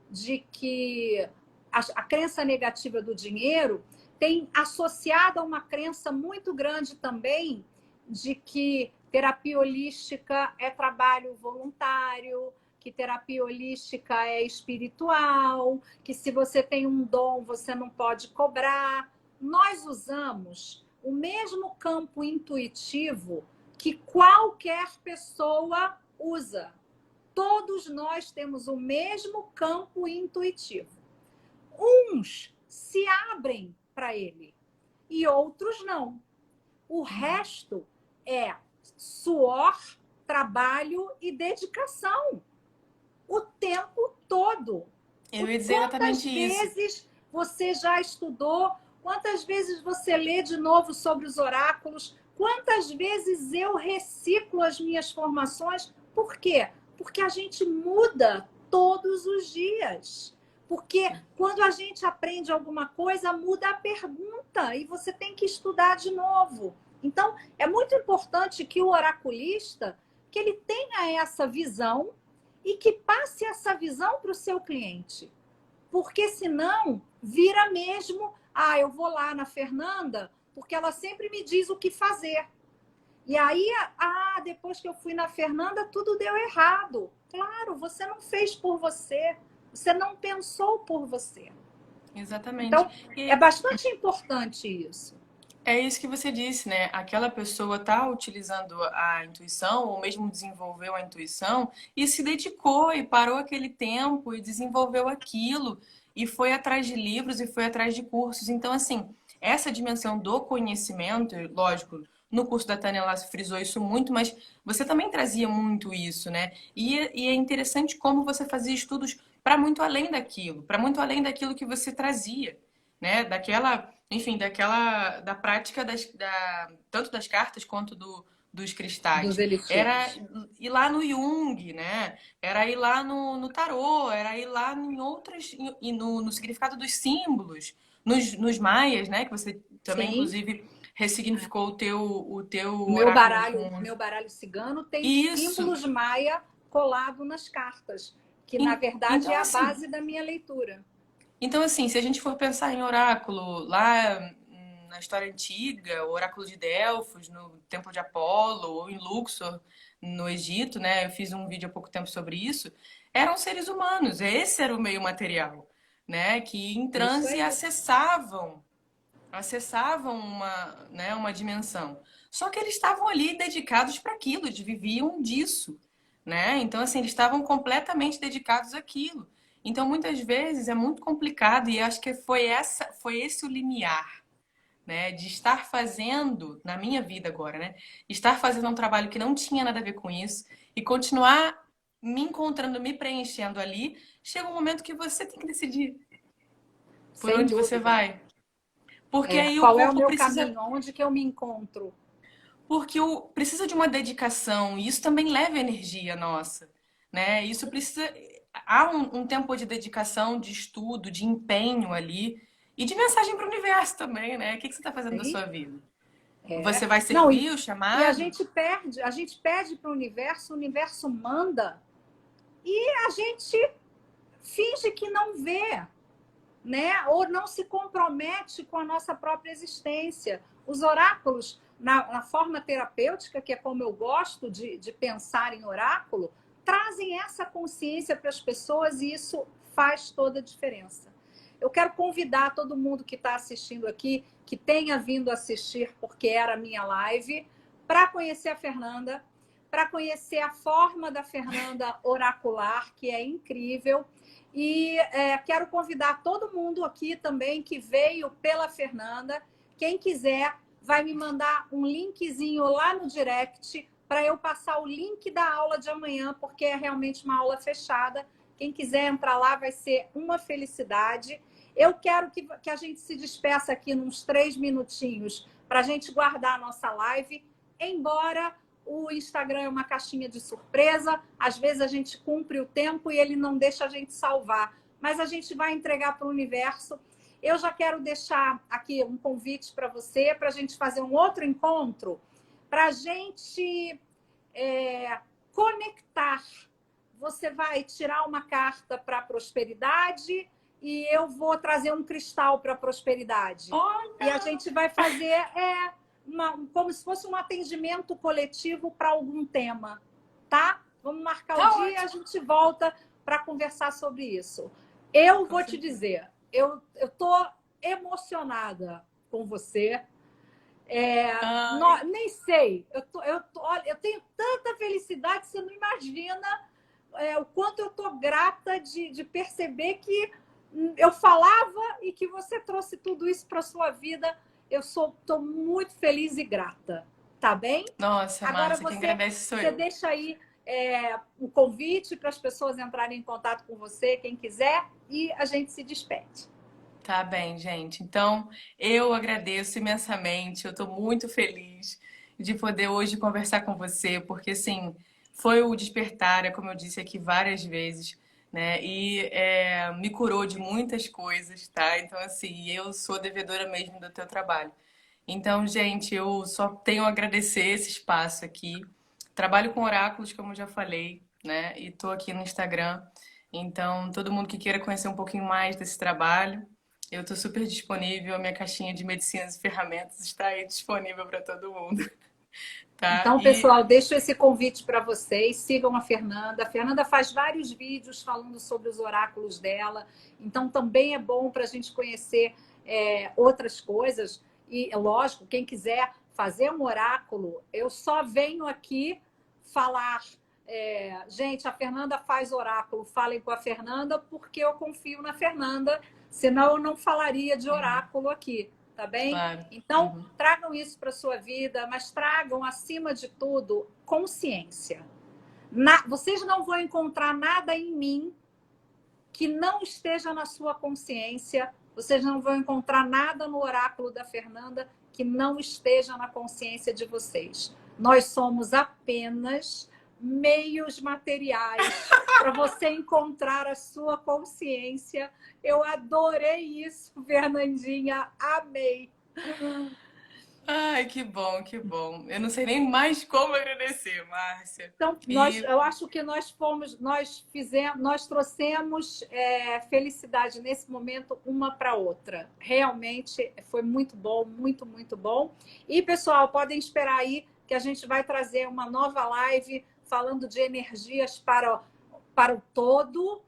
de que a crença negativa do dinheiro tem associada uma crença muito grande também de que terapia holística é trabalho voluntário, que terapia holística é espiritual, que se você tem um dom, você não pode cobrar. Nós usamos o mesmo campo intuitivo que qualquer pessoa usa. Todos nós temos o mesmo campo intuitivo. Uns se abrem para ele e outros não. O resto é suor, trabalho e dedicação o tempo todo. Eu ia dizer Quantas exatamente isso. vezes você já estudou? Quantas vezes você lê de novo sobre os oráculos? Quantas vezes eu reciclo as minhas formações? Por quê? Porque a gente muda todos os dias. Porque quando a gente aprende alguma coisa, muda a pergunta e você tem que estudar de novo. Então, é muito importante que o oraculista, que ele tenha essa visão e que passe essa visão para o seu cliente. Porque senão, vira mesmo, eu vou lá na Fernanda, porque ela sempre me diz o que fazer. E aí, depois que eu fui na Fernanda, tudo deu errado. Claro, você não fez por você. Você não pensou por você. Exatamente. Então, é bastante importante isso. É isso que você disse, né? Aquela pessoa está utilizando a intuição, ou mesmo desenvolveu a intuição, e se dedicou e parou aquele tempo e desenvolveu aquilo, e foi atrás de livros e foi atrás de cursos. Então, assim, essa dimensão do conhecimento, lógico, no curso da Tânia ela frisou isso muito, mas você também trazia muito isso, né? E é interessante como você fazia estudos para muito além daquilo, para muito além daquilo que você trazia, né? Daquela, enfim, da prática tanto das cartas quanto dos Dos cristais. Era elixires. ir lá no Jung, né? Era ir lá no tarô, era ir lá em outras, e no significado dos símbolos, nos maias, né? Que você também, Sim. inclusive, ressignificou o teu Meu oráculo baralho, com meu baralho cigano tem isso. símbolos maia colado nas cartas, que na verdade Então, é a assim, base da minha leitura. Então, assim, se a gente for pensar em oráculo lá na história antiga, o oráculo de Delfos, no Templo de Apolo, ou em Luxor, no Egito, né? Eu fiz um vídeo há pouco tempo sobre isso. Eram seres humanos, esse era o meio material, né? Que em É isso transe aí. acessavam uma dimensão. Só que eles estavam ali dedicados para aquilo, eles viviam disso, né? Então, assim, eles estavam completamente dedicados àquilo. Então, muitas vezes é muito complicado e acho que foi esse o limiar, né? De estar fazendo, na minha vida agora, né? Estar fazendo um trabalho que não tinha nada a ver com isso e continuar me encontrando, me preenchendo ali. Chega um momento que você tem que decidir por Sem onde você dúvida. vai. Porque aí o Qual é o corpo meu precisa caminho? Onde que eu me encontro? Porque precisa de uma dedicação, e isso também leva energia nossa, né? Isso precisa. Há um tempo de dedicação, de estudo, de empenho ali, e de mensagem para o universo também, né? O que você está fazendo da Sim. sua vida? É. Você vai Não, servir o e chamado? a gente pede para o universo manda, e a gente finge que não vê, né? Ou não se compromete com a nossa própria existência. Os oráculos, na forma terapêutica, que é como eu gosto de pensar em oráculo, trazem essa consciência para as pessoas e isso faz toda a diferença. Eu quero convidar todo mundo que está assistindo aqui, que tenha vindo assistir, porque era a minha live, para conhecer a Fernanda, para conhecer a forma da Fernanda oracular, que é incrível. E quero convidar todo mundo aqui também que veio pela Fernanda. Quem quiser, vai me mandar um linkzinho lá no direct para eu passar o link da aula de amanhã, porque é realmente uma aula fechada. Quem quiser entrar lá vai ser uma felicidade. Eu quero que a gente se despeça aqui uns 3 minutinhos para a gente guardar a nossa live, embora o Instagram é uma caixinha de surpresa, às vezes a gente cumpre o tempo e ele não deixa a gente salvar, mas a gente vai entregar para o universo. Eu já quero deixar aqui um convite para você, para a gente fazer um outro encontro, para a gente conectar. Você vai tirar uma carta para a prosperidade e eu vou trazer um cristal para a prosperidade. Olha! E a gente vai fazer como se fosse um atendimento coletivo para algum tema, tá? Vamos marcar o Tá dia e a ótimo! gente volta para conversar sobre isso. Eu Com vou te certeza. dizer, eu estou emocionada com você. Ai, Nem sei, olha, eu tenho tanta felicidade, você não imagina o quanto eu estou grata de perceber que eu falava e que você trouxe tudo isso para a sua vida. Eu estou muito feliz e grata, tá bem? nossa, Agora Márcia, quem agradece sou você eu. deixa aí um convite para as pessoas entrarem em contato com você, quem quiser, e a gente se despede. Tá bem, gente. Então, eu agradeço imensamente. Eu estou muito feliz de poder hoje conversar com você, porque assim, foi o despertar, é como eu disse aqui várias vezes, né? E me curou de muitas coisas, tá? Então, assim, eu sou devedora mesmo do teu trabalho. Então, gente, eu só tenho a agradecer esse espaço aqui. Trabalho com oráculos, como eu já falei, né? E tô aqui no Instagram. Então, todo mundo que queira conhecer um pouquinho mais desse trabalho, eu tô super disponível. A minha caixinha de medicinas e ferramentas está aí disponível para todo mundo, tá? Então, E pessoal, deixo esse convite para vocês. Sigam a Fernanda. A Fernanda faz vários vídeos falando sobre os oráculos dela. Então, também é bom para a gente conhecer outras coisas. E, lógico, quem quiser fazer um oráculo, eu só venho aqui falar. Gente, a Fernanda faz oráculo. Falem com a Fernanda, porque eu confio na Fernanda. Senão, eu não falaria de oráculo aqui. Tá bem? claro. Então, Uhum. tragam isso para a sua vida, mas tragam, acima de tudo, consciência. Vocês não vão encontrar nada em mim que não esteja na sua consciência. Vocês não vão encontrar nada no oráculo da Fernanda que não esteja na consciência de vocês. Nós somos apenas meios materiais para você encontrar a sua consciência. Eu adorei isso, Fernandinha. Amei. Ai, que bom, que bom. Eu não sei nem mais como agradecer, Márcia. Então, E eu acho que nós trouxemos felicidade nesse momento uma para outra. Realmente foi muito bom, muito, muito bom. E, pessoal, podem esperar aí que a gente vai trazer uma nova live falando de energias para o todo.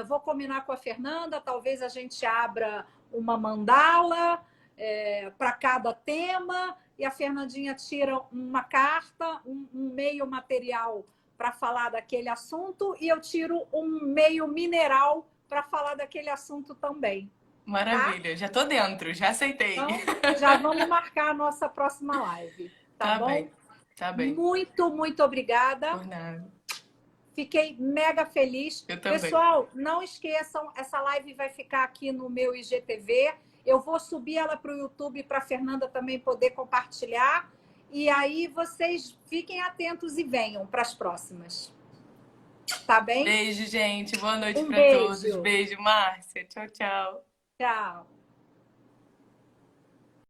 Vou combinar com a Fernanda, talvez a gente abra uma mandala para cada tema, e a Fernandinha tira uma carta, um meio material para falar daquele assunto, e eu tiro um meio mineral para falar daquele assunto também, tá? maravilha, já tô dentro, já aceitei. Então, já vamos marcar a nossa próxima live, tá Tá bom? bem, tá bem. Muito, muito obrigada. Por nada. Fiquei mega feliz. Eu também. Pessoal, não esqueçam, essa live vai ficar aqui no meu IGTV. Eu vou subir ela para o YouTube para a Fernanda também poder compartilhar. E aí vocês fiquem atentos e venham para as próximas. Tá bem? Beijo, gente. Boa noite Um pra todos. beijo. Beijo, Márcia. Tchau, tchau. Tchau.